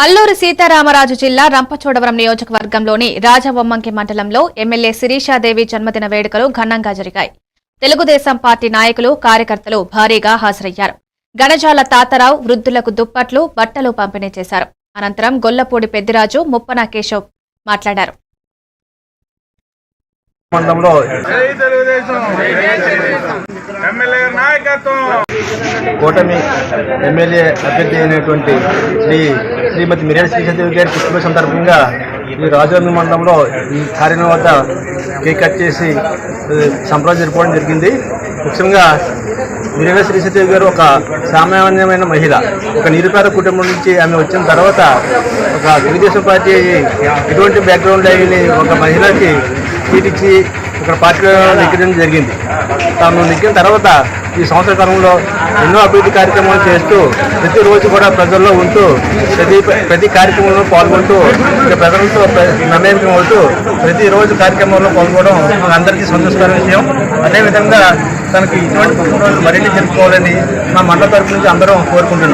అల్లూరు సీతారామరాజు జిల్లా రంపచోడవరం నియోజకవర్గంలోని రాజవొమ్మంకి మండలంలో ఎమ్మెల్యే శిరీషాదేవి జన్మదిన వేడుకలు ఘనంగా జరిగాయి. తెలుగుదేశం పార్టీ నాయకులు, కార్యకర్తలు భారీగా హాజరయ్యారు. గణజాల తాతారావు వృద్ధులకు దుప్పట్లు, బట్టలు పంపిణీ చేశారు. అనంతరం గొల్లపూడి పెద్దిరాజు, ముప్పన కేశవ్ మాట్లాడారు. కూటమి ఎమ్మెల్యే అభ్యర్థి అయినటువంటి శ్రీమతి మిర్యాల శ్రీదేవి గారి పుట్టిన సందర్భంగా ఈ రాజవొమ్మి మండలంలో ఈ కార్యాలయం వద్ద కేక్ కట్ చేసి సంప్రదాయం జరుపుకోవడం జరిగింది. ముఖ్యంగా మిర్యాల శ్రీదేవి గారు ఒక సామాన్యమైన మహిళ, ఒక నిరుపేద కుటుంబం నుంచి ఆమె వచ్చిన తర్వాత ఒక తెలుగుదేశం పార్టీ ఎటువంటి బ్యాక్గ్రౌండ్ లేని ఒక మహిళకి సీట్ ఇచ్చి ఇక్కడ పార్టీలో నెగ్గడం జరిగింది. తాను నెగ్గిన తర్వాత ఈ సంవత్సర కాలంలో ఎన్నో అభివృద్ధి కార్యక్రమాలు చేస్తూ ప్రతిరోజు కూడా ప్రజల్లో ఉంటూ ప్రతి కార్యక్రమంలో పాల్గొంటూ ప్రజలతో నిర్ణయం అవుతూ ప్రతిరోజు కార్యక్రమంలో పాల్గొనడం అందరికీ సంతోషకరమైన విషయం. అదేవిధంగా తనకి ఇటువంటి పుట్టినరోజు మరిన్ని జరుపుకోవాలని మా మండల తరఫు నుంచి అందరం కోరుకుంటున్నాం.